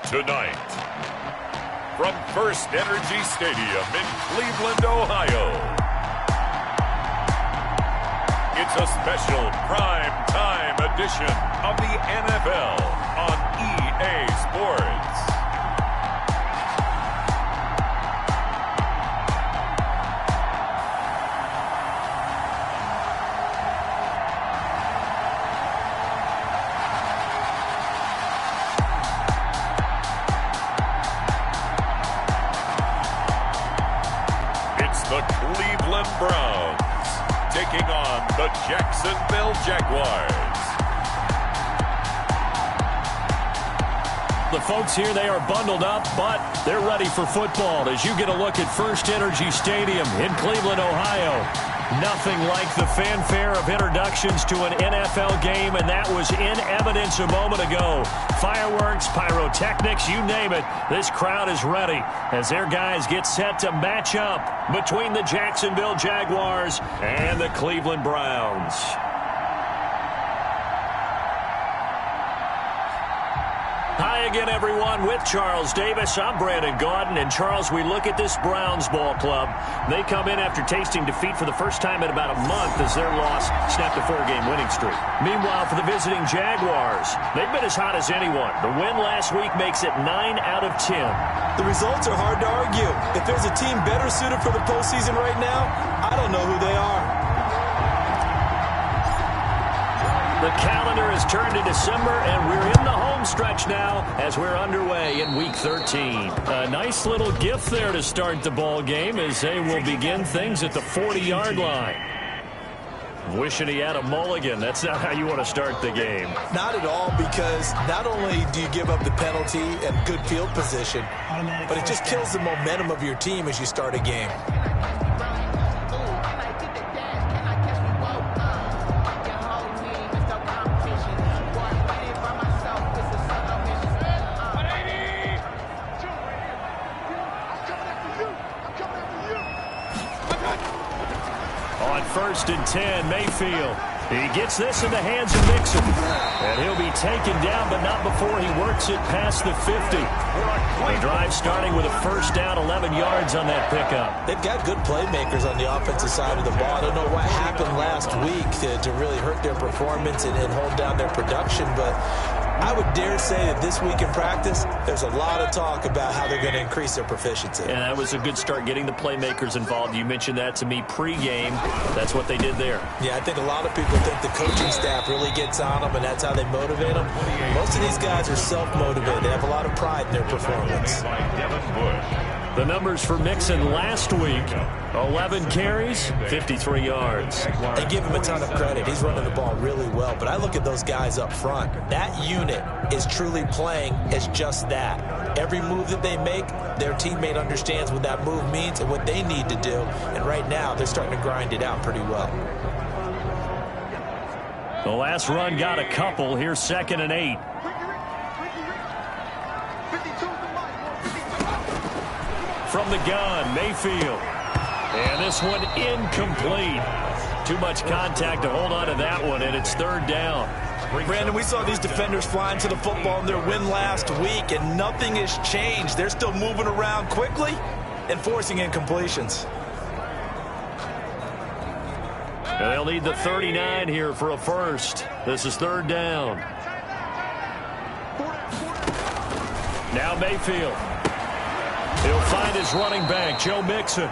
Tonight, from First Energy Stadium in Cleveland, Ohio, it's a special prime time edition of the NFL on EA Sports. The Cleveland Browns taking on the Jacksonville Jaguars. The folks here, they are bundled up, but they're ready for football as you get a look at First Energy Stadium in Cleveland, Ohio. Nothing like the fanfare of introductions to an NFL game, and that was in evidence a moment ago. Fireworks, pyrotechnics, you name it. This crowd is ready as their guys get set to match up between the Jacksonville Jaguars and the Cleveland Browns. Hi again, everyone, with Charles Davis. I'm Brandon Gaudin. And, Charles, we look at this Browns ball club. They come in after tasting defeat for the first time in about a month as their loss snapped a 4-game winning streak. Meanwhile, for the visiting Jaguars, they've been as hot as anyone. The win last week makes it 9 out of 10. The results are hard to argue. If there's a team better suited for the postseason right now, I don't know who they are. The calendar has turned to December, and we're in the home stretch now as we're underway in Week 13. A nice little gift there to start the ball game as they will begin things at the 40-yard line. Wishing he had a mulligan. That's not how you want to start the game. Not at all, because not only do you give up the penalty and good field position, but it just kills the momentum of your team as you start a game. First and 10, Mayfield. He gets this in the hands of Mixon. And he'll be taken down, but not before he works it past the 50. The drive starting with a first down, 11 yards on that pickup. They've got good playmakers on the offensive side of the ball. I don't know what happened last week to really hurt their performance and hold down their production, but I would dare say that this week in practice, there's a lot of talk about how they're going to increase their proficiency. And that was a good start getting the playmakers involved. You mentioned that to me pregame. That's what they did there. Yeah, I think a lot of people think the coaching staff really gets on them, and that's how they motivate them. Most of these guys are self-motivated. They have a lot of pride in their performance. The numbers for Mixon last week, 11 carries, 53 yards. They give him a ton of credit. He's running the ball really well. But I look at those guys up front. That unit is truly playing as just that. Every move that they make, their teammate understands what that move means and what they need to do. And right now, they're starting to grind it out pretty well. The last run got a couple. Here's 2nd and 8. From the gun, Mayfield. And this one incomplete. Too much contact to hold on to that one, and it's 3rd down. Brandon, we saw these defenders flying to the football in their win last week, and nothing has changed. They're still moving around quickly and forcing incompletions. And they'll need the 39 here for a first. This is 3rd down. Now Mayfield. He'll find his running back, Joe Mixon.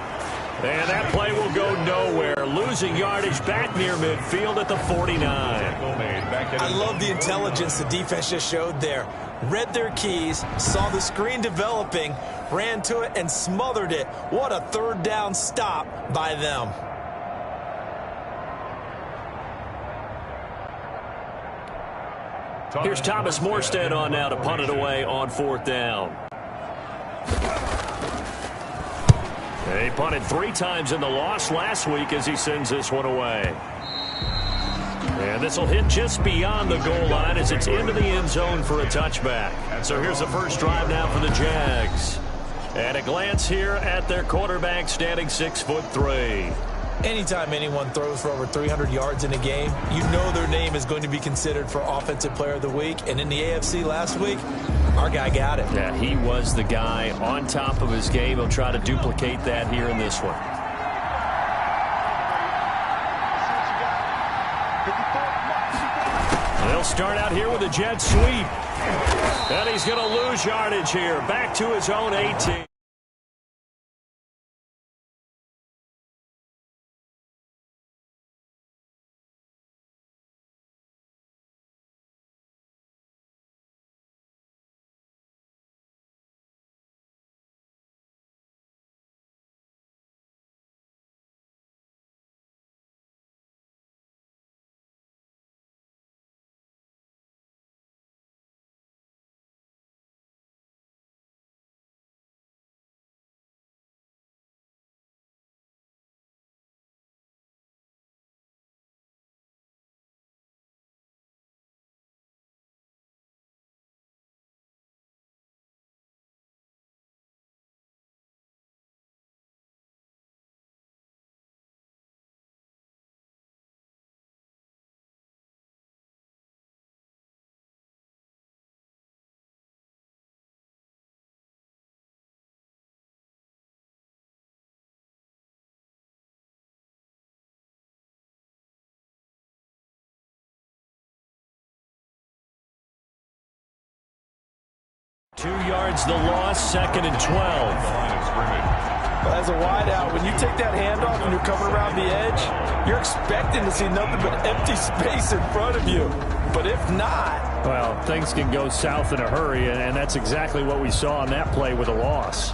And that play will go nowhere. Losing yardage back near midfield at the 49. I love the intelligence the defense just showed there. Read their keys, saw the screen developing, ran to it, and smothered it. What a 3rd down stop by them. Here's Thomas Morstead on now to punt it away on 4th down. He punted 3 times in the loss last week as he sends this one away. And this will hit just beyond the goal line as it's into the end zone for a touchback. So here's the first drive now for the Jags. And a glance here at their quarterback standing 6'3". Anytime anyone throws for over 300 yards in a game, you know their name is going to be considered for Offensive Player of the Week. And in the AFC last week, Our guy got it. Yeah, he was the guy on top of his game. He'll try to duplicate that here in this one. They'll start out here with a jet sweep. And he's going to lose yardage here. Back to his own 18. Yards the loss, 2nd and 12. Well, as a wideout, when you take that handoff and you're coming around the edge, you're expecting to see nothing but empty space in front of you. But if not... Well, things can go south in a hurry, and that's exactly what we saw on that play with a loss.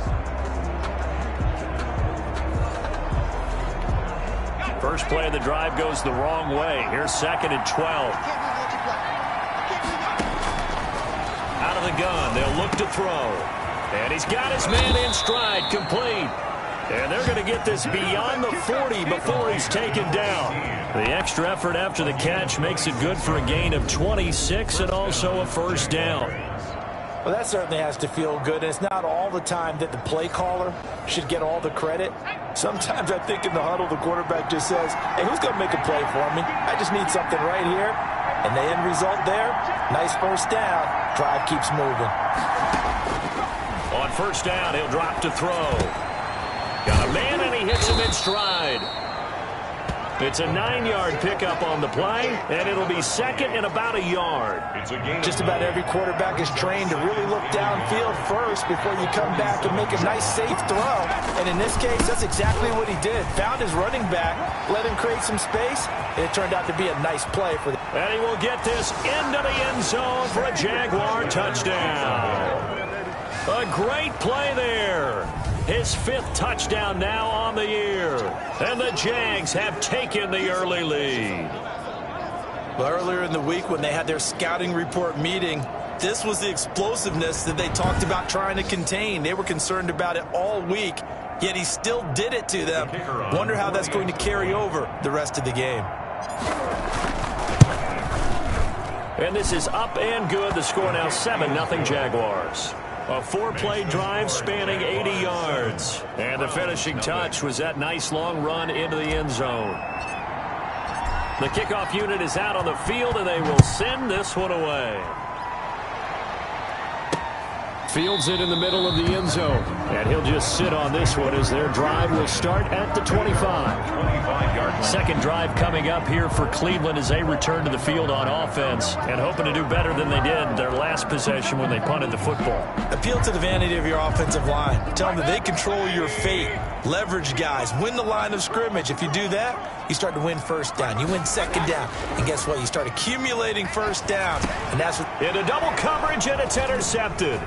First play of the drive goes the wrong way. Here's 2nd and 12. Out of the gun, they'll look to throw. And he's got his man in stride, complete. And they're going to get this beyond the 40 before he's taken down. The extra effort after the catch makes it good for a gain of 26 and also a first down. Well, that certainly has to feel good. And it's not all the time that the play caller should get all the credit. Sometimes I think in the huddle, the quarterback just says, hey, who's going to make a play for me? I just need something right here. And the end result there, nice first down. Drive keeps moving. On first down, he'll drop to throw. Got a man, and he hits him in stride. It's a 9-yard pickup on the play, and it'll be 2nd and about a yard. Just about every quarterback is trained to really look downfield first before you come back and make a nice, safe throw. And in this case, that's exactly what he did. Found his running back, let him create some space, and it turned out to be a nice play for them. And he will get this into the end zone for a Jaguar touchdown. A great play there. His 5th touchdown now on the year. And the Jags have taken the early lead. Well, earlier in the week when they had their scouting report meeting, this was the explosiveness that they talked about trying to contain. They were concerned about it all week, yet he still did it to them. Wonder how that's going to carry over the rest of the game. And this is up and good. The score now 7-0 Jaguars. A 4-play drive spanning 80 yards. And the finishing touch was that nice long run into the end zone. The kickoff unit is out on the field, and they will send this one away. Fields it in the middle of the end zone. And he'll just sit on this one as their drive will start at the 25. Second drive coming up here for Cleveland as they return to the field on offense and hoping to do better than they did their last possession when they punted the football. Appeal to the vanity of your offensive line. Tell them that they control your fate. Leverage guys. Win the line of scrimmage. If you do that, you start to win first down. You win second down. And guess what? You start accumulating first downs. And that's what... Into double coverage, and it's intercepted.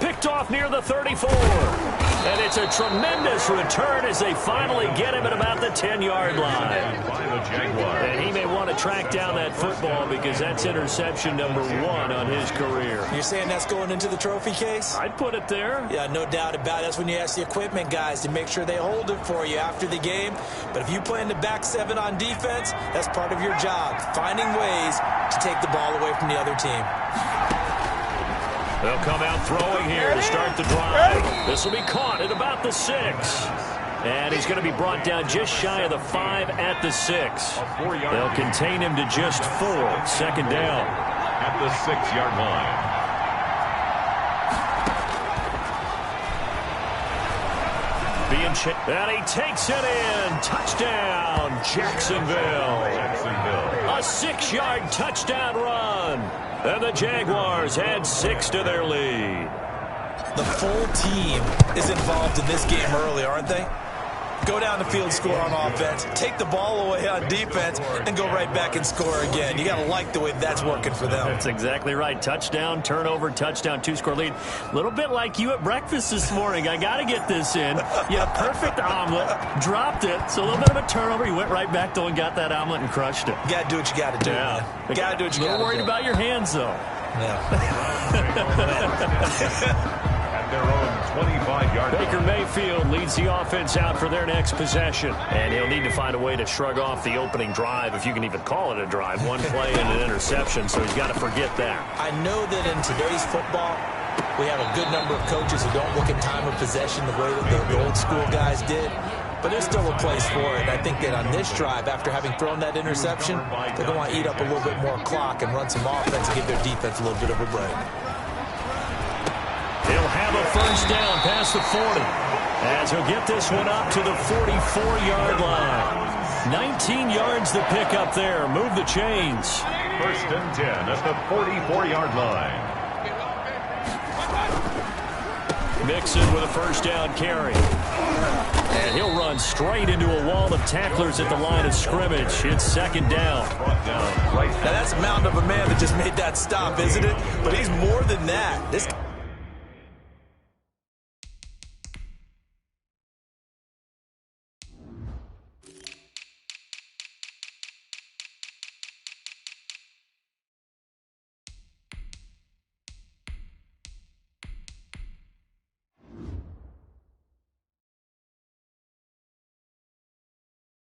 Picked off near the 34. And it's a tremendous return as they finally get him at about the 10-yard line. And he may want to track down that football because that's interception number 1 on his career. You're saying that's going into the trophy case? I'd put it there. Yeah, no doubt about it. That's when you ask the equipment guys to make sure they hold it for you after the game. But if you play in the back 7 on defense, that's part of your job, finding ways to take the ball away from the other team. They'll come out throwing here to start the drive. This will be caught at about the 6. And he's going to be brought down just shy of the 5 at the 6. They'll contain him to just 4. Second down. At the 6-yard line. And he takes it in. Touchdown, Jacksonville. A 6-yard touchdown run. And the Jaguars add 6 to their lead. The full team is involved in this game early, aren't they? Go down the field, score on offense, take the ball away on defense, and go right back and score again. You got to like the way that's working for them. That's exactly right. Touchdown, turnover, touchdown, 2-score lead. A little bit like you at breakfast this morning. I got to get this in. You had a perfect omelet, dropped it, so a little bit of a turnover. You went right back, though, and got that omelet and crushed it. You got to do what you got to do, man. You got to do what you got to do. A little worried about your hands, though. Yeah. Their own 25-yard line. Baker Mayfield leads the offense out for their next possession. And he'll need to find a way to shrug off the opening drive, if you can even call it a drive. One play and an interception, so he's got to forget that. I know that in today's football, we have a good number of coaches who don't look at time of possession the way that the old school guys did. But there's still a place for it. I think that on this drive, after having thrown that interception, they're going to want to eat up a little bit more clock and run some offense and give their defense a little bit of a break. He'll have a first down past the 40 as he'll get this one up to the 44-yard line. 19 yards to pick up there. Move the chains. First and 10 at the 44-yard line. Mixon with a first down carry. And he'll run straight into a wall of tacklers at the line of scrimmage. It's second down. Now that's a mountain of a man that just made that stop, isn't it? But he's more than that. This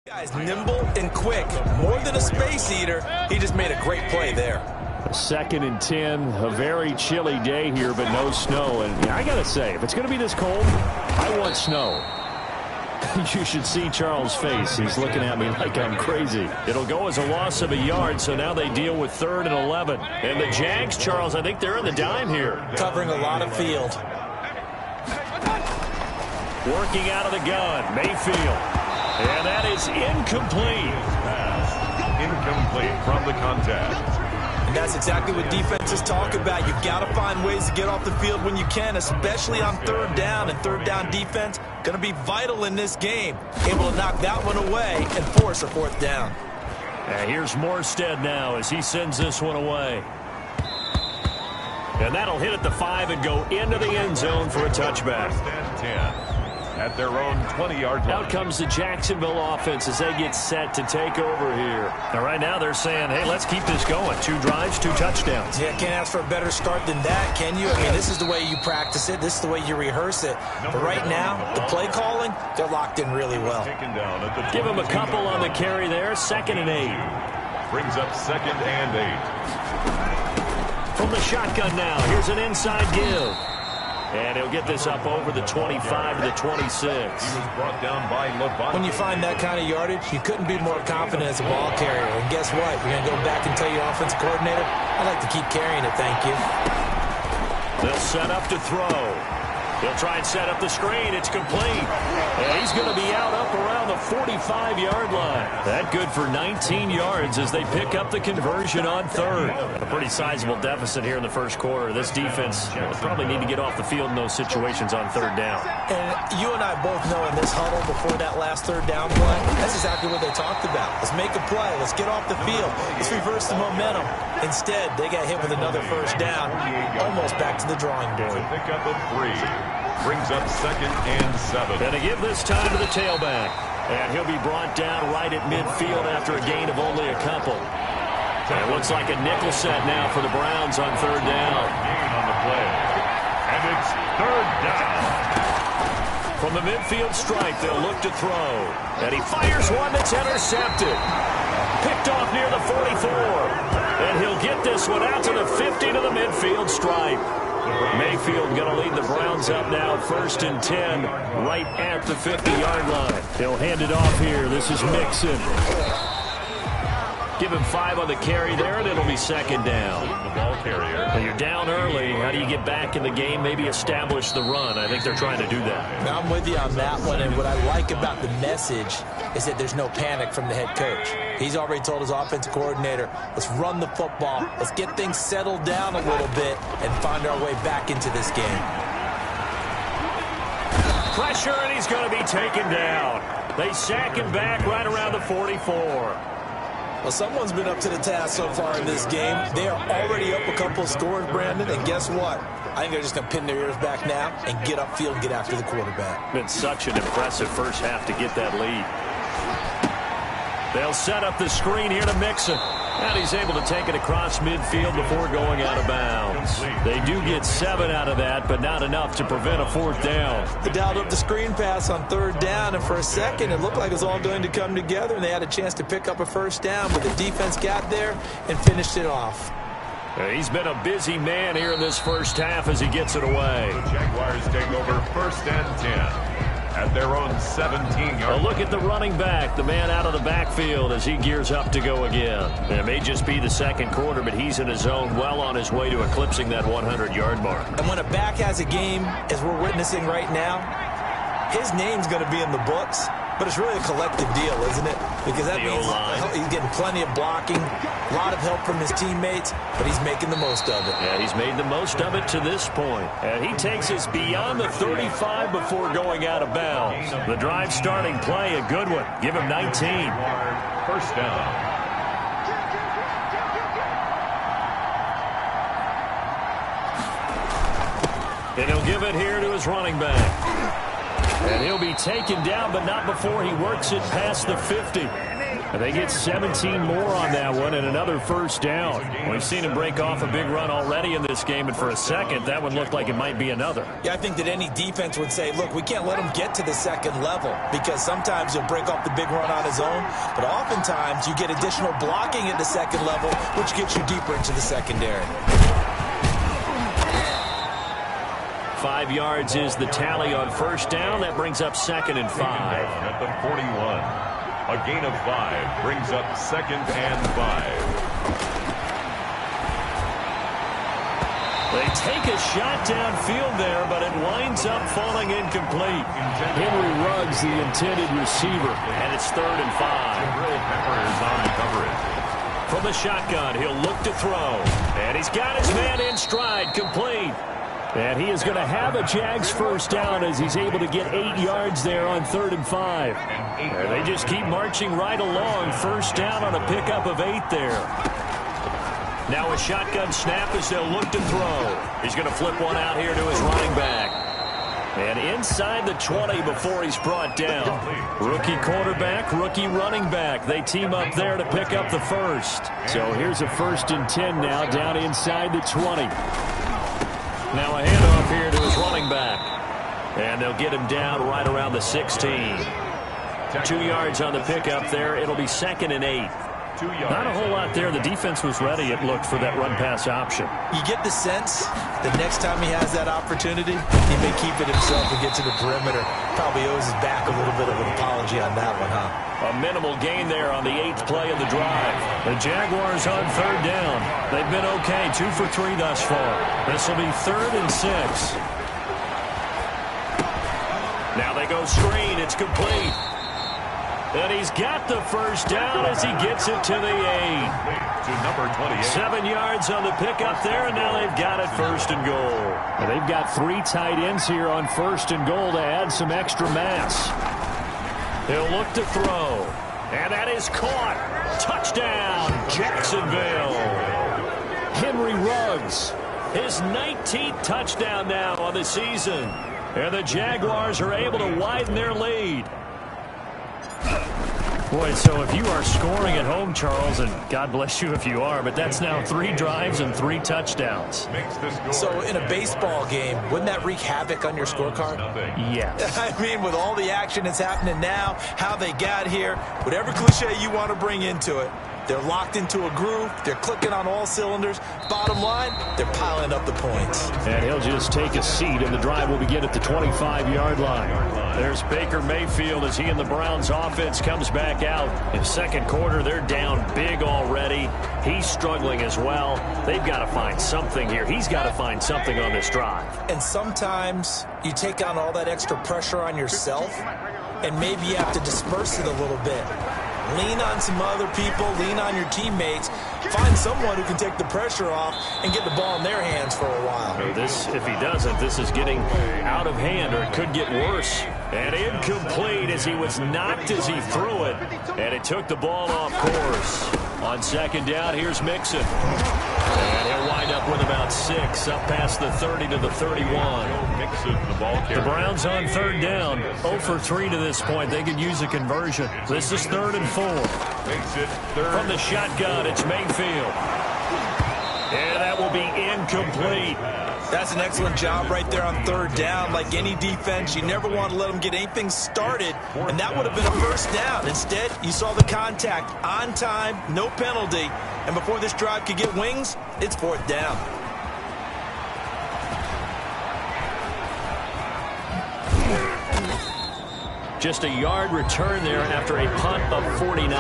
guy's nimble and quick. More than a space eater, he just made a great play there. Second and 10, a very chilly day here, but no snow. And I got to say, if it's going to be this cold, I want snow. You should see Charles' face. He's looking at me like I'm crazy. It'll go as a loss of a yard, so now they deal with 3rd and 11. And the Jags, Charles, I think they're in the dime here. Covering a lot of field. Working out of the gun, Mayfield. And that is incomplete. Incomplete from the contact. And that's exactly what defenses talk about. You've got to find ways to get off the field when you can, especially on 3rd down. And 3rd down defense going to be vital in this game. Able to knock that one away and force a 4th down. And here's Morstead now as he sends this one away. And that'll hit at the 5 and go into the end zone for a touchback. First and 10. At their own 20-yard line. Out comes the Jacksonville offense as they get set to take over here. Now, right now they're saying, hey, let's keep this going. 2 drives, 2 touchdowns. Yeah, can't ask for a better start than that, can you? I mean, this is the way you practice it. This is the way you rehearse it. But right now, the play calling, they're locked in really well. Give them a couple on the carry there. 2nd and 8. Brings up 2nd and 8. From the shotgun now, here's an inside give. And he'll get this up over the 25 to the 26. He was brought down by LeVante. When you find that kind of yardage, you couldn't be more confident as a ball carrier. And guess what? You're going to go back and tell your offensive coordinator, I'd like to keep carrying it, thank you. They'll set up to throw. He'll try and set up the screen. It's complete. And he's going to be out up around the 45-yard line. That good for 19 yards as they pick up the conversion on 3rd. A pretty sizable deficit here in the first quarter. This defense will probably need to get off the field in those situations on 3rd down. And you and I both know in this huddle before that last 3rd down play, that's exactly what they talked about. Let's make a play. Let's get off the field. Let's reverse the momentum. Instead, they got hit with another first down, almost back to the drawing board. Pick up a 3. Brings up 2nd and 7. And to give this time to the tailback. And he'll be brought down right at midfield after a gain of only a couple. And it looks like a nickel set now for the Browns on 3rd down. Gain on the play. And it's 3rd down. From the midfield stripe, they'll look to throw. And he fires one that's intercepted. Picked off near the 44. And he'll get this one out to the 50 to the midfield stripe. Mayfield going to lead the Browns up now, 1st and 10, right at the 50-yard line. They'll hand it off here. This is Mixon. Give him 5 on the carry there, and it'll be second down. The ball carrier. Well, you're down early. How do you get back in the game, maybe establish the run? I think they're trying to do that. Now, I'm with you on that one, and what I like about the message is that there's no panic from the head coach. He's already told his offensive coordinator, let's run the football, let's get things settled down a little bit and find our way back into this game. Pressure, and he's going to be taken down. They sack him back right around the 44. Well, someone's been up to the task so far in this game. They are already up a couple of scores, Brandon, and guess what? I think they're just going to pin their ears back now and get upfield and get after the quarterback. Been such an impressive first half to get that lead. They'll set up the screen here to Mixon. And he's able to take it across midfield before going out of bounds. They do get 7 out of that, but not enough to prevent a 4th down. They dialed up the screen pass on 3rd down, and for a second it looked like it was all going to come together, and they had a chance to pick up a 1st down, but the defense got there and finished it off. He's been a busy man here in this first half as he gets it away. The Jaguars take over 1st and 10. At their own 17-yard. Look at the running back, the man out of the backfield as he gears up to go again. It may just be the second quarter, but he's in his zone, well on his way to eclipsing that 100-yard mark. And when a back has a game, as we're witnessing right now, his name's going to be in the books, but it's really a collective deal, isn't it? Because that means he's getting plenty of blocking, a lot of help from his teammates, but he's making the most of it. Yeah, he's made the most of it to this point. And he takes us beyond the 35 before going out of bounds. The drive starting play, a good one. Give him 19. 1st down. And he'll give it here to his running back. And he'll be taken down, but not before he works it past the 50. And they get 17 more on that one and another 1st down. We've seen him break off a big run already in this game, and for a second, that one looked like it might be another. Yeah, I think that any defense would say, look, we can't let him get to the 2nd level because sometimes he'll break off the big run on his own, but oftentimes you get additional blocking at the 2nd level, which gets you deeper into the secondary. 5 yards is the tally on 1st down. That brings up 2nd and 5. At the 41. A gain of 5 brings up 2nd and 5. They take a shot downfield there, but it winds up falling incomplete. Henry Ruggs, the intended receiver, and it's 3rd and 5. Will Pepper is on coverage. From the shotgun, he'll look to throw. And he's got his man in stride, complete. And he is going to have a Jags 1st down as he's able to get 8 yards there on 3rd and 5. And they just keep marching right along. 1st down on a pickup of 8 there. Now a shotgun snap as they'll look to throw. He's going to flip one out here to his running back. And inside the 20 before he's brought down. Rookie quarterback, rookie running back. They team up there to pick up the 1st. So here's a 1st and 10 now down inside the 20. Now a handoff here to his running back. And they'll get him down right around the 16. 2 yards on the pickup there. It'll be 2nd and 8. 2 yards. Not a whole lot there. The defense was ready, it looked, for that run-pass option. You get the sense that next time he has that opportunity, he may keep it himself and get to the perimeter. Probably owes his back a little bit of an apology on that one, huh? A minimal gain there on the 8th play of the drive. The Jaguars on 3rd down. They've been okay, 2 for 3 thus far. This will be 3rd and 6. Now they go screen. It's complete. And he's got the 1st down as he gets it to the 8. To number 28. 7 yards on the pickup there, and now they've got it 1st and goal. And they've got 3 tight ends here on 1st and goal to add some extra mass. He'll look to throw. And that is caught. Touchdown, Jacksonville. Henry Ruggs, his 19th touchdown now on the season. And the Jaguars are able to widen their lead. Boy, so if you are scoring at home, Charles, and God bless you if you are, but that's now 3 drives and 3 touchdowns. So in a baseball game, wouldn't that wreak havoc on your scorecard? Yes. I mean, with all the action that's happening now, how they got here, whatever cliche you want to bring into it, They're locked into a groove. They're clicking on all cylinders. Bottom line, they're piling up the points. And he'll just take a seat, and the drive will begin at the 25-yard line. There's Baker Mayfield as he and the Browns offense comes back out. In second quarter, they're down big already. He's struggling as well. They've got to find something here. He's got to find something on this drive. And sometimes you take on all that extra pressure on yourself, and maybe you have to disperse it a little bit. Lean on some other people, lean on your teammates, find someone who can take the pressure off and get the ball in their hands for a while. If he doesn't, this is getting out of hand, or it could get worse. And incomplete as he was knocked as he threw it, and it took the ball off course. On second down, here's Mixon. And he'll wind up with about 6, up past the 30 to the 31. The Browns on third down, 0 for 3 to this point. They could use a conversion. This is 3rd and 4. From the shotgun, it's Mayfield. And that will be incomplete. That's an excellent job right there on third down. Like any defense, you never want to let them get anything started, and that would have been a first down. Instead, you saw the contact on time, no penalty, and before this drive could get wings, it's 4th down. Just a yard return there after a punt of 49.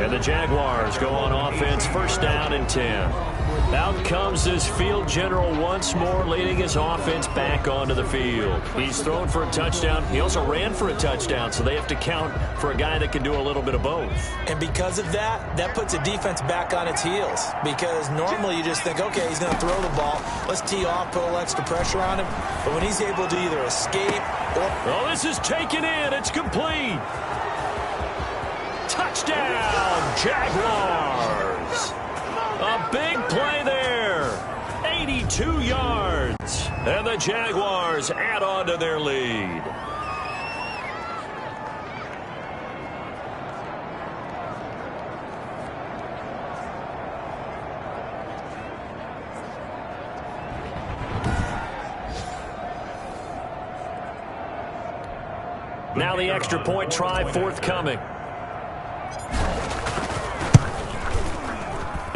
And the Jaguars go on offense, 1st down and 10. Out comes this field general once more, leading his offense back onto the field. He's thrown for a touchdown. He also ran for a touchdown, so they have to count for a guy that can do a little bit of both. And because of that, that puts a defense back on its heels. Because normally you just think, okay, he's going to throw the ball. Let's tee off, put a little extra pressure on him. But when he's able to either escape or... Oh, this is taken in. It's complete. Touchdown, Jaguars. A big play there. 82 yards. And the Jaguars add on to their lead. Now the extra point try forthcoming.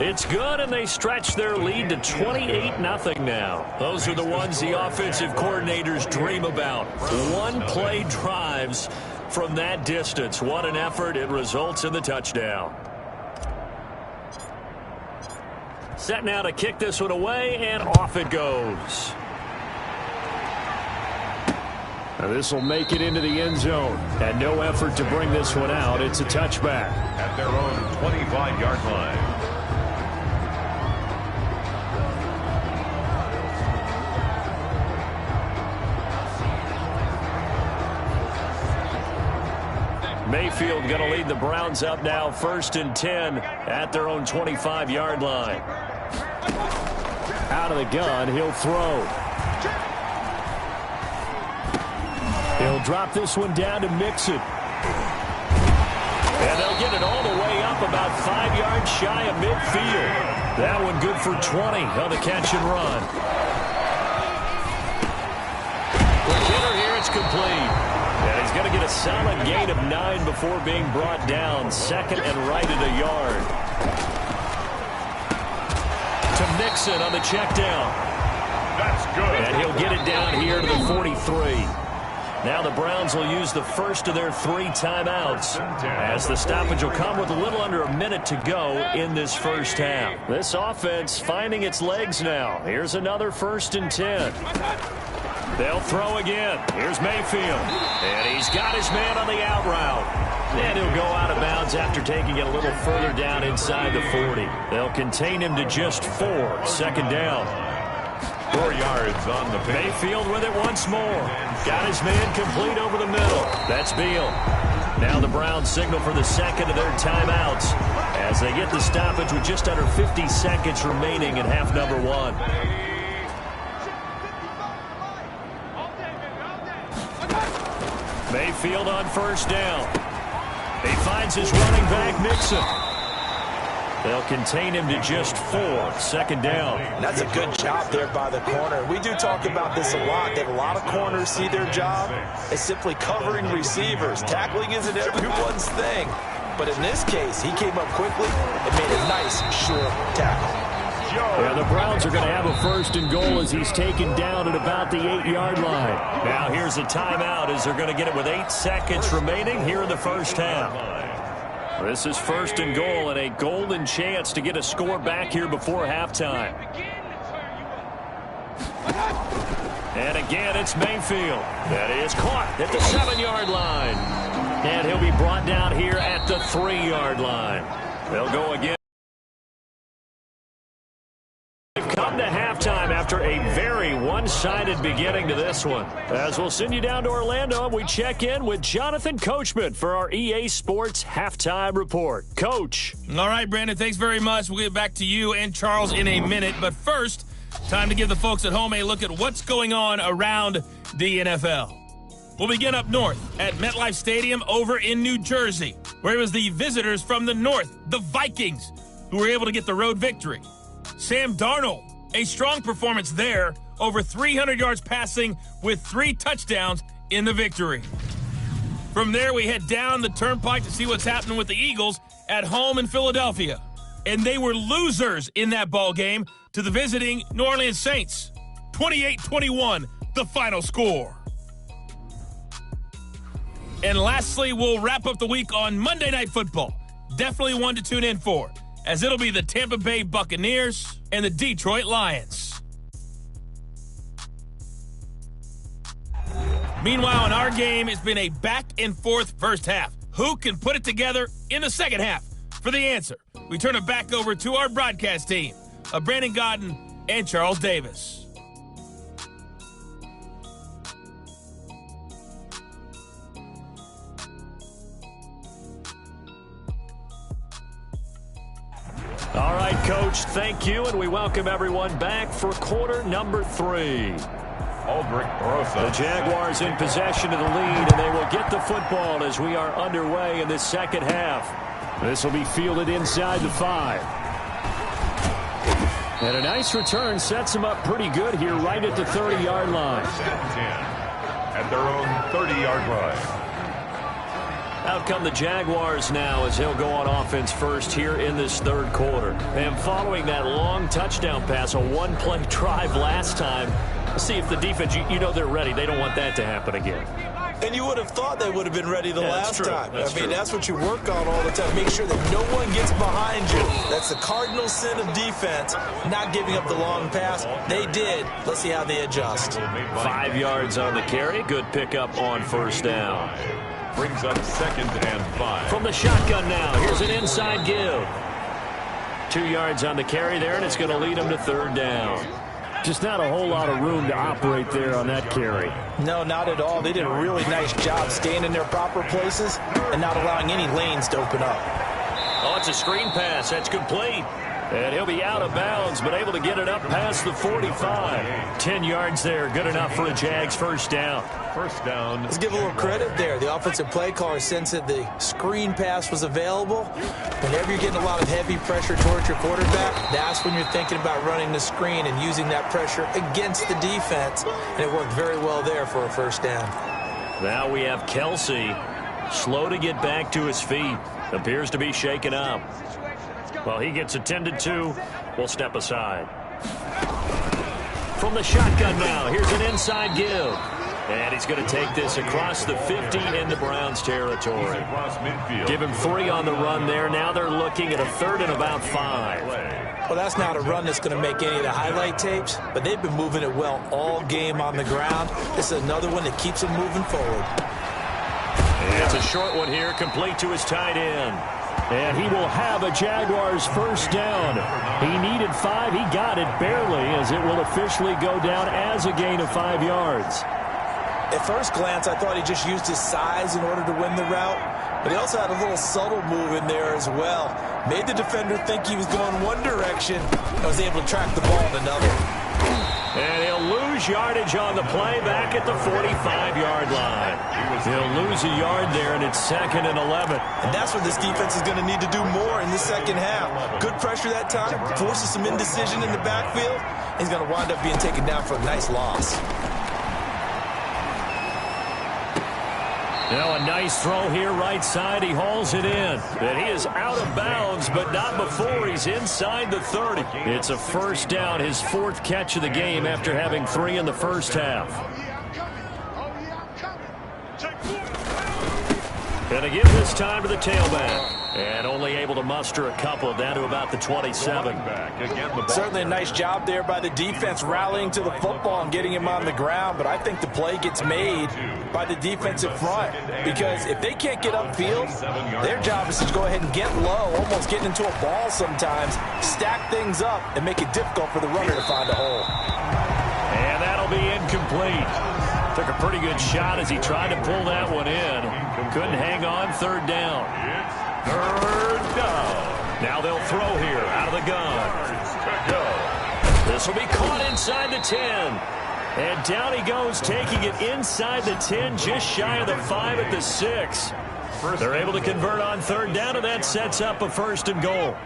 It's good, and they stretch their lead to 28-0 now. Those are the ones the offensive coordinators dream about. One-play drives from that distance. What an effort. It results in the touchdown. Set now to kick this one away, and off it goes. Now this will make it into the end zone. And no effort to bring this one out. It's a touchback. At their own 25-yard line. Mayfield going to lead the Browns up now, 1st and 10 at their own 25-yard line. Out of the gun, he'll throw. He'll drop this one down to Mixon. And they'll get it all the way up about 5 yards shy of midfield. That one good for 20 on the catch and run. Quick hitter here, it's complete. And he's going to get a solid gain of 9 before being brought down. 2nd and right at a yard. To Mixon on the check down. That's good. And he'll get it down here to the 43. Now the Browns will use the first of their 3 timeouts, as the stoppage will come with a little under a minute to go in this first half. This offense finding its legs now. Here's another 1st and 10. They'll throw again. Here's Mayfield. And he's got his man on the out route. And he'll go out of bounds after taking it a little further down inside the 40. They'll contain him to just 4. 2nd down. 4 yards on the pitch. Mayfield with it once more. Got his man complete over the middle. That's Beal. Now the Browns signal for the 2nd of their timeouts as they get the stoppage with just under 50 seconds remaining in half number 1. Mayfield on 1st down. He finds his running back, Mixon. They'll contain him to just 4. 2nd down. And that's a good job there by the corner. We do talk about this a lot, that a lot of corners see their job as simply covering receivers. Tackling isn't everyone's thing. But in this case, he came up quickly and made a nice, short tackle. Yeah, the Browns are going to have a 1st and goal as he's taken down at about the 8-yard line. Now here's a timeout as they're going to get it with 8 seconds remaining here in the first half. This is 1st and goal and a golden chance to get a score back here before halftime. And again, it's Mayfield. That is caught at the 7-yard line. And he'll be brought down here at the 3-yard line. They'll go again. They've come to halftime after a very one-sided beginning to this one. As we'll send you down to Orlando, and we check in with Jonathan Coachman for our EA Sports Halftime Report. Coach. All right, Brandon, thanks very much. We'll get back to you and Charles in a minute. But first, time to give the folks at home a look at what's going on around the NFL. We'll begin up north at MetLife Stadium over in New Jersey, where it was the visitors from the north, the Vikings, who were able to get the road victory. Sam Darnold, a strong performance there, over 300 yards passing with 3 touchdowns in the victory. From there, we head down the turnpike to see what's happening with the Eagles at home in Philadelphia. And they were losers in that ball game to the visiting New Orleans Saints. 28-21, the final score. And lastly, we'll wrap up the week on Monday Night Football. Definitely one to tune in for, as it'll be the Tampa Bay Buccaneers and the Detroit Lions. Meanwhile, in our game, it's been a back-and-forth first half. Who can put it together in the second half? For the answer, we turn it back over to our broadcast team of Brandon Godden and Charles Davis. All right, Coach, thank you, and we welcome everyone back for quarter number 3. The Jaguars in possession of the lead, and they will get the football as we are underway in this second half. This will be fielded inside the 5. And a nice return sets them up pretty good here right at the 30-yard line. At their own 30-yard line. Out come the Jaguars now as he'll go on offense first here in this third quarter. And following that long touchdown pass, a one-play drive last time, let's see if the defense, you know they're ready. They don't want that to happen again. And you would have thought they would have been ready the last time. That's what you work on all the time. Make sure that no one gets behind you. That's the cardinal sin of defense, not giving up the long pass. They did. Let's see how they adjust. 5 yards on the carry. Good pickup on first down. Brings up 2nd and 5. From the shotgun now, here's an inside give. 2 yards on the carry there, and it's going to lead them to 3rd down. Just not a whole lot of room to operate there on that carry. No, not at all. They did a really nice job staying in their proper places and not allowing any lanes to open up. Oh, it's a screen pass. That's complete. And he'll be out of bounds, but able to get it up past the 45. 10 yards there, good enough for a Jags first down. First down. Let's give a little credit there. The offensive play caller sensed that the screen pass was available. Whenever you're getting a lot of heavy pressure towards your quarterback, that's when you're thinking about running the screen and using that pressure against the defense. And it worked very well there for a first down. Now we have Kelsey, slow to get back to his feet. Appears to be shaken up. Well, he gets attended to. We'll step aside. From the shotgun now, here's an inside give. And he's going to take this across the 50 into Browns territory. Give him 3 on the run there. Now they're looking at a 3rd and about 5. Well, that's not a run that's going to make any of the highlight tapes, but they've been moving it well all game on the ground. This is another one that keeps them moving forward. And it's a short one here, complete to his tight end. And he will have a Jaguars first down. He needed 5. He got it barely, as it will officially go down as a gain of 5 yards. At first glance, I thought he just used his size in order to win the route, but he also had a little subtle move in there as well. Made the defender think he was going one direction and was able to track the ball in another. And he'll lose yardage on the play back at the 45-yard line. He'll lose a yard there, and it's 2nd and 11. And that's what this defense is going to need to do more in the second half. Good pressure that time, forces some indecision in the backfield. He's going to wind up being taken down for a nice loss. Now a nice throw here right side. He hauls it in. And he is out of bounds, but not before he's inside the 30. It's a first down, his 4th catch of the game after having 3 in the first half. Going to give this time to the tailback. And only able to muster a couple of that to about the 27. Certainly a nice job there by the defense rallying to the football and getting him on the ground. But I think the play gets made by the defensive front. Because if they can't get upfield, their job is to go ahead and get low, almost getting into a ball sometimes, stack things up, and make it difficult for the runner to find a hole. And that'll be incomplete. Took a pretty good shot as he tried to pull that one in. Couldn't hang on. 3rd down. 3rd down. Now they'll throw here out of the gun. This will be caught inside the 10. And down he goes, taking it inside the 10, just shy of the 5 at the 6. They're able to convert on 3rd down, and that sets up a 1st and goal.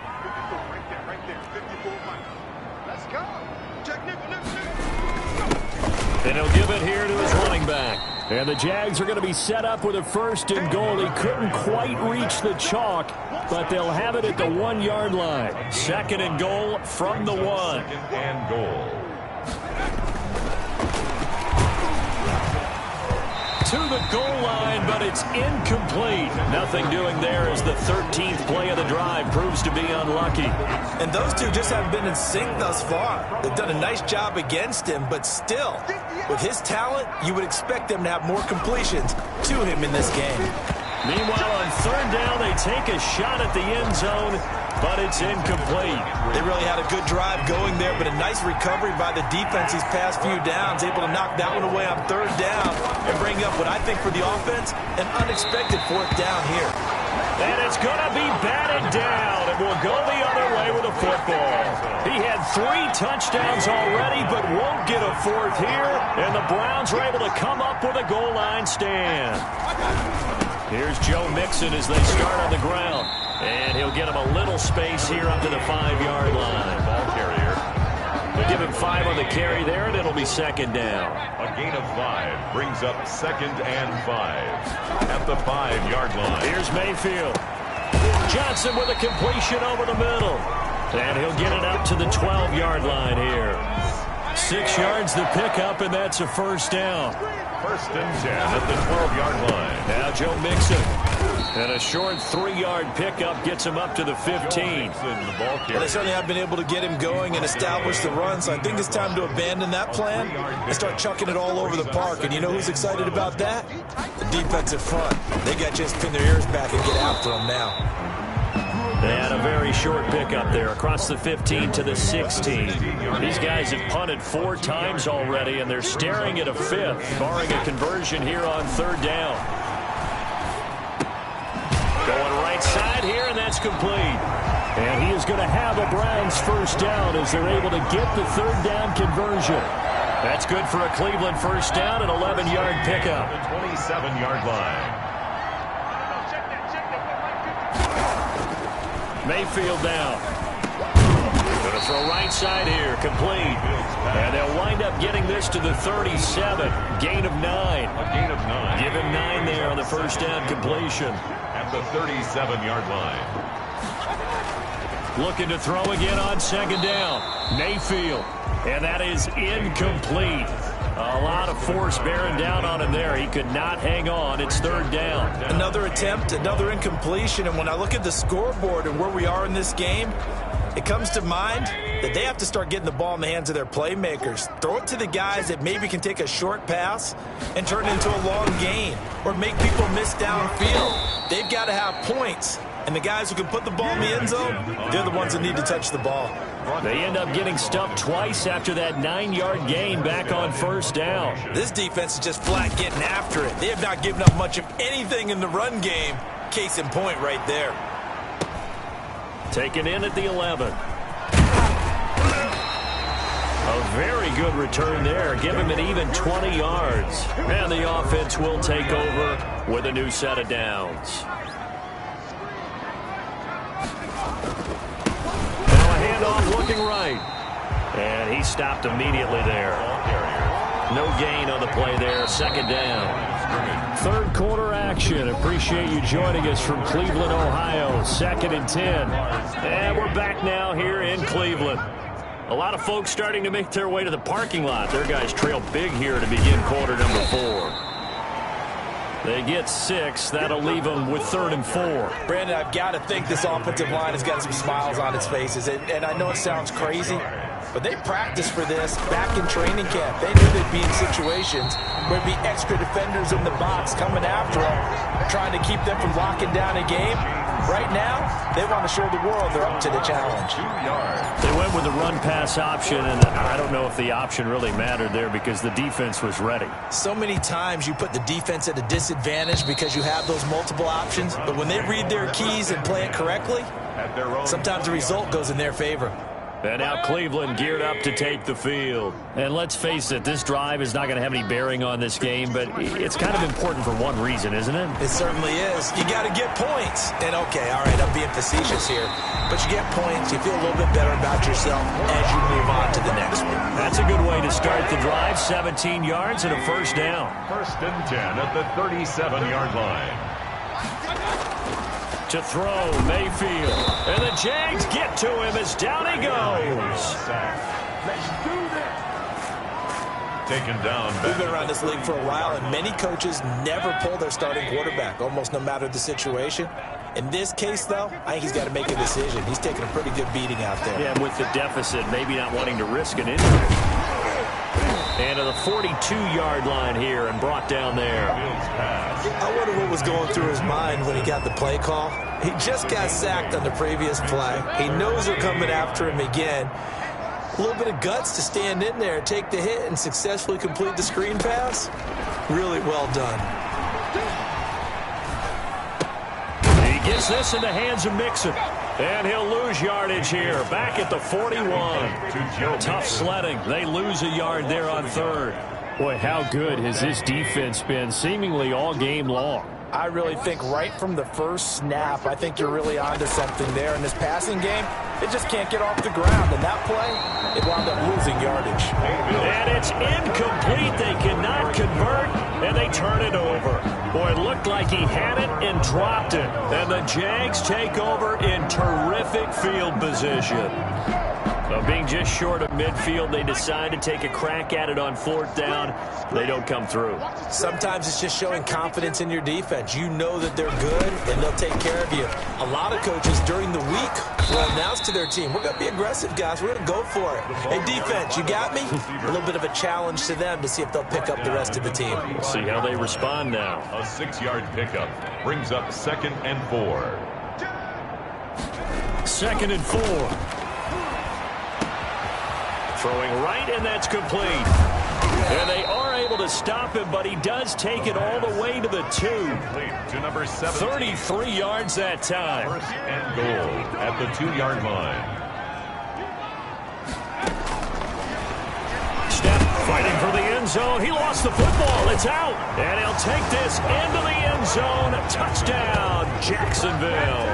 And he'll give it here to his running back. And the Jags are going to be set up with a 1st and goal. He couldn't quite reach the chalk, but they'll have it at the 1-yard line. 2nd and goal from the 1. 2nd and goal. To the goal line, but it's incomplete. Nothing doing there as the 13th play of the drive proves to be unlucky. And those two just haven't been in sync thus far. They've done a nice job against him, but still, with his talent, you would expect them to have more completions to him in this game. Meanwhile, on 3rd down, they take a shot at the end zone, but it's incomplete. They really had a good drive going there, but a nice recovery by the defense these past few downs, able to knock that one away on 3rd down and bring up what I think for the offense, an unexpected 4th down here. And it's going to be batted down, and will go the other way with a football. He had 3 touchdowns already, but won't get a 4th here, and the Browns are able to come up with a goal line stand. Here's Joe Mixon as they start on the ground. And he'll get him a little space here up to the 5-yard line. Ball carrier. Give him 5 on the carry there, and it'll be 2nd down. A gain of 5 brings up 2nd and 5 at the 5-yard line. Here's Mayfield. Johnson with a completion over the middle. And he'll get it up to the 12-yard line here. 6 yards the pickup, and that's a 1st down. 1st and 10 at the 12-yard line. Now Joe Mixon. And a short 3-yard pickup gets him up to the 15. Well, they certainly have been able to get him going and establish the run, so I think it's time to abandon that plan and start chucking it all over the park. And you know who's excited about that? The defensive front. They got just pin their ears back and get after him now. And a very short pickup there across the 15 to the 16. These guys have punted 4 times already, and they're staring at a 5th, barring a conversion here on 3rd down. Going right side here, and that's complete. And he is going to have a Browns 1st down as they're able to get the 3rd down conversion. That's good for a Cleveland 1st down, an 11-yard pickup. The 27-yard line. Mayfield down. Going to throw right side here, complete. And they'll wind up getting this to the 37. Gain of 9. A gain of 9. Give him 9 there on the 1st down completion. At the 37-yard line. Looking to throw again on 2nd down. Mayfield. And that is incomplete. A lot of force bearing down on him there. He could not hang on. It's 3rd down. Another attempt, another incompletion. And when I look at the scoreboard and where we are in this game, it comes to mind that they have to start getting the ball in the hands of their playmakers. Throw it to the guys that maybe can take a short pass and turn it into a long gain or make people miss downfield. They've got to have points. And the guys who can put the ball in the end zone, they're the ones that need to touch the ball. They end up getting stuffed twice after that 9-yard gain back on 1st down. This defense is just flat getting after it. They have not given up much of anything in the run game. Case in point right there. Taken in at the 11. A very good return there. Give him an even 20 yards. And the offense will take over with a new set of downs. Handoff looking right. And he stopped immediately there. No gain on the play there. 2nd down. third quarter action. Appreciate you joining us from Cleveland, Ohio. 2nd and 10. And we're back now here in Cleveland. A lot of folks starting to make their way to the parking lot. Their guys trail big here to begin quarter number 4. They get 6. That'll leave them with 3rd and 4. Brandon, I've got to think this offensive line has got some smiles on its faces. And I know it sounds crazy, but they practiced for this back in training camp. They knew they'd be in situations where there'd be extra defenders in the box coming after them, trying to keep them from locking down a game. Right now, they want to show the world they're up to the challenge. They went with the run-pass option, and I don't know if the option really mattered there because the defense was ready. So many times you put the defense at a disadvantage because you have those multiple options, but when they read their keys and play it correctly, sometimes the result goes in their favor. And now Cleveland geared up to take the field. And let's face it, this drive is not going to have any bearing on this game, but it's kind of important for one reason, isn't it? It certainly is. You got to get points. And okay, all right, I'm being facetious here, but you get points, you feel a little bit better about yourself as you move on to the next one. That's a good way to start the drive. 17 yards and a first down. 1st and 10 at the 37-yard line. To throw, Mayfield. And the Jags get to him as down he goes. Taken down. We've been around this league for a while, and many coaches never pull their starting quarterback, almost no matter the situation. In this case, though, I think he's got to make a decision. He's taking a pretty good beating out there. Yeah, with the deficit, maybe not wanting to risk an injury. And to the 42-yard line here and brought down there. I wonder what was going through his mind when he got the play call. He just got sacked on the previous play. He knows they're coming after him again. A little bit of guts to stand in there, take the hit, and successfully complete the screen pass. Really well done. He gets this in the hands of Mixon. And he'll lose yardage here. Back at the 41. Tough sledding. They lose a yard there on 3rd. Boy, how good has this defense been seemingly all game long? I really think right from the first snap, I think you're really onto something there. In this passing game, it just can't get off the ground. And that play, it wound up losing yardage. And it's incomplete. They cannot convert, and they turn it over. Boy, it looked like he had it and dropped it. And the Jags take over in terrific field position. So being just short of midfield, they decide to take a crack at it on 4th down. They don't come through. Sometimes it's just showing confidence in your defense. You know that they're good, and they'll take care of you. A lot of coaches during the week will announce to their team, we're going to be aggressive, guys. We're going to go for it. Hey, defense, you got me? A little bit of a challenge to them to see if they'll pick up the rest of the team. We'll see how they respond now. A 6-yard pickup brings up 2nd and 4. 2nd and 4. Throwing right, and that's complete. And they are able to stop him, but he does take it all the way to the 2. To number 17. 33 yards that time. 1st and goal at the 2-yard line. Step fighting for the end zone. He lost the football. It's out. And he'll take this into the end zone. Touchdown, Jacksonville.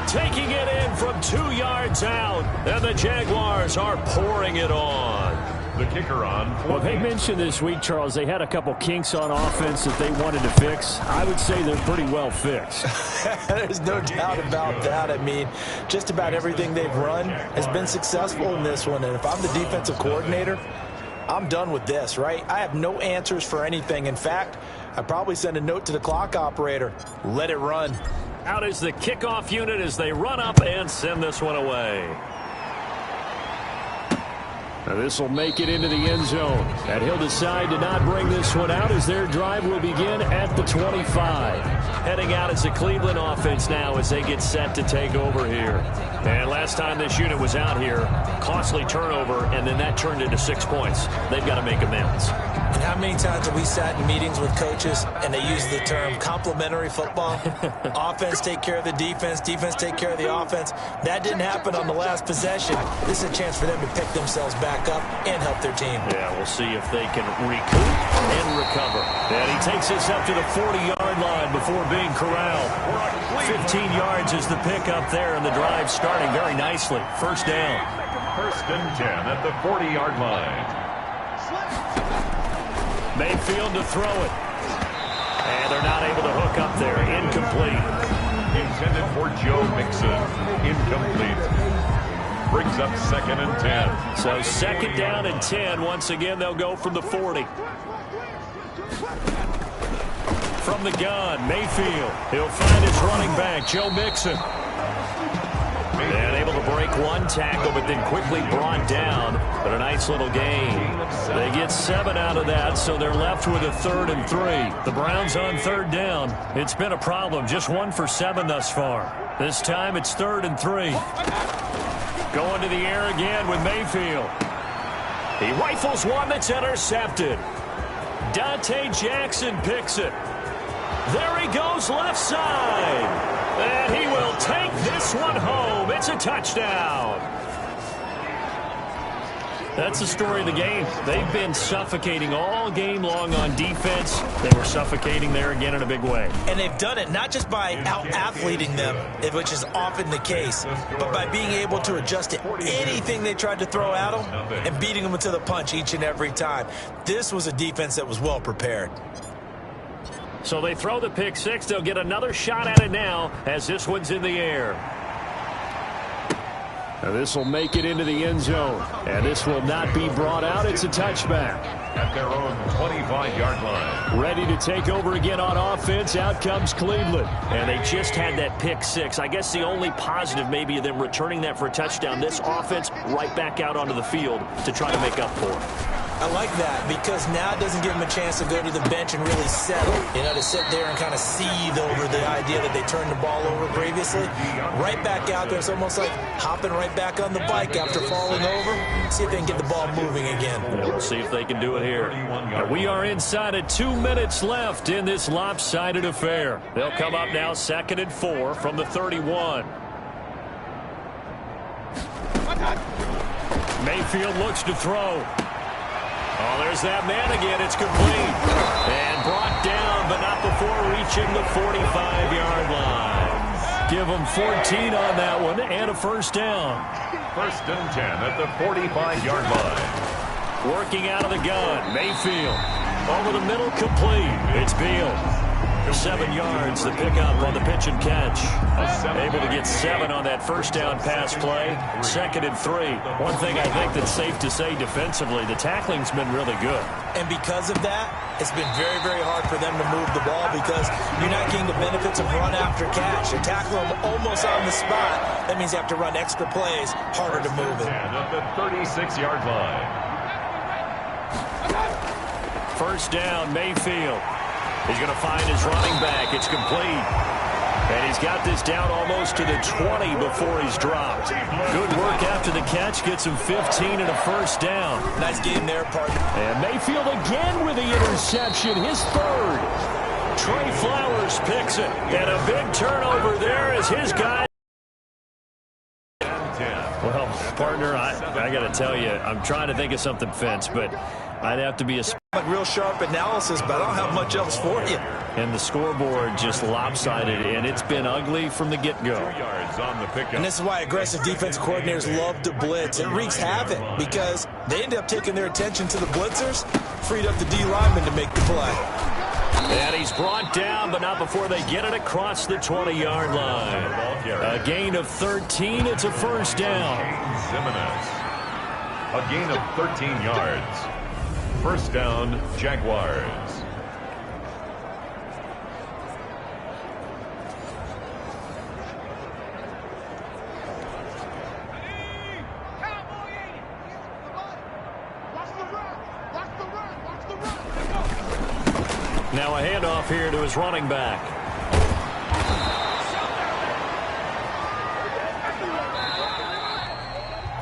Taking it in from 2 yards out. And the Jaguars are pouring it on. The kicker on. Well, they mentioned this week, Charles, they had a couple kinks on offense that they wanted to fix. I would say they're pretty well fixed. There's no doubt about that. I mean, just about everything they've run has been successful in this one. And if I'm the defensive coordinator, I'm done with this, right? I have no answers for anything. In fact, I'd probably send a note to the clock operator. Let it run. Out is the kickoff unit as they run up and send this one away. Now this will make it into the end zone. And he'll decide to not bring this one out as their drive will begin at the 25. Heading out as the Cleveland offense now as they get set to take over here. And last time this unit was out here, costly turnover, and then that turned into 6 points. They've got to make amends. And how many times have we sat in meetings with coaches and they use the term complementary football? Offense take care of the defense, defense take care of the offense. That didn't happen on the last possession. This is a chance for them to pick themselves back up and help their team. Yeah, we'll see if they can recoup and recover. And he takes this up to the 40-yard line before being corralled. 15 yards is the pickup there, and the drive starting very nicely. First down. 1st and 10 at the 40-yard line. Mayfield to throw it. And they're not able to hook up there. Incomplete. Intended for Joe Mixon. Incomplete. Brings up 2nd and 10. So 2nd down and 10. Once again, they'll go from the 40. From the gun, Mayfield. He'll find his running back, Joe Mixon. And able to break one tackle, but then quickly brought down. But a nice little gain. They get 7 out of that, so they're left with a 3rd and 3. The Browns on 3rd down. It's been a problem. Just 1 for 7 thus far. This time it's 3rd and 3. Going to the air again with Mayfield. He rifles one that's intercepted. Dante Jackson picks it. There he goes left side. And he will take this one home. It's a touchdown. That's the story of the game. They've been suffocating all game long on defense. They were suffocating there again in a big way. And they've done it not just by out-athleting them, which is often the case, but by being able to adjust to anything they tried to throw at them and beating them to the punch each and every time. This was a defense that was well prepared. So they throw the pick six. They'll get another shot at it now as this one's in the air. Now this will make it into the end zone. And this will not be brought out. It's a touchback. At their own 25-yard line. Ready to take over again on offense. Out comes Cleveland. And they just had that pick six. I guess the only positive maybe of them returning that for a touchdown. This offense right back out onto the field to try to make up for it. I like that because now it doesn't give them a chance to go to the bench and really settle. You know, to sit there and kind of seethe over the idea that they turned the ball over previously. Right back out there. It's almost like hopping right back on the bike after falling over. See if they can get the ball moving again. Yeah, we'll see if they can do it here. And we are inside of 2 minutes left in this lopsided affair. They'll come up now 2nd and 4 from the 31. Mayfield looks to throw. Oh, there's that man again. It's complete. And brought down, but not before reaching the 45-yard line. Give them 14 on that one and a first down. 1st and 10 at the 45-yard line. Working out of the gun, Mayfield. Over the middle, complete. It's Beal. 7 yards, the pickup on the pitch and catch. Able to get 7 on that first down pass play. 2nd and 3. One thing I think that's safe to say defensively, the tackling's been really good. And because of that, it's been very, very hard for them to move the ball because you're not getting the benefits of run after catch. You tackle them almost on the spot. That means you have to run extra plays, harder to move it. At the 36-yard line. First down, Mayfield. He's going to find his running back. It's complete. And he's got this down almost to the 20 before he's dropped. Good work after the catch. Gets him 15 and a first down. Nice game there, partner. And Mayfield again with the interception. His 3rd. Trey Flowers picks it. And a big turnover there as his guy. Well, partner, I got to tell you, I'm trying to think of something, Fence, but I'd have to be a real sharp analysis, but I don't have much else for you. And the scoreboard just lopsided, and it's been ugly from the get-go. 2 yards on the pickup. And this is why aggressive defense coordinators love to blitz. It wreaks havoc because they end up taking their attention to the blitzers, freed up the D lineman to make the play. And he's brought down, but not before they get it across the 20-yard line. A gain of 13. It's a first down. Jimenez. A gain of 13 yards. First down, Jaguars. Now a handoff here to his running back.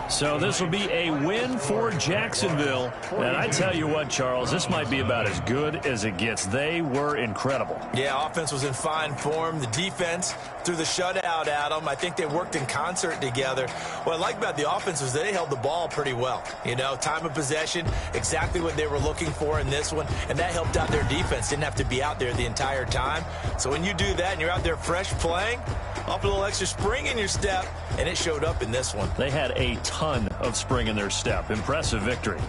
So this will be a win for Jacksonville. And I tell you what, Charles, this might be about as good as it gets. They were incredible. Yeah, offense was in fine form. The defense threw the shutout at them. I think they worked in concert together. What I like about the offense was they held the ball pretty well. You know, time of possession, exactly what they were looking for in this one. And that helped out their defense. Didn't have to be out there the entire time. So when you do that and you're out there fresh playing, up a little extra spring in your step, and it showed up in this one. They had a ton of spring in their step. Impressive victory.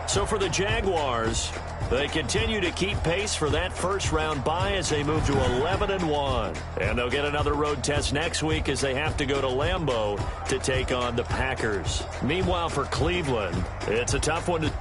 So for the Jaguars, They continue to keep pace for that first-round bye as they move to 11-1. And they'll get another road test next week as they have to go to Lambeau to take on the Packers. Meanwhile, for Cleveland, it's a tough one to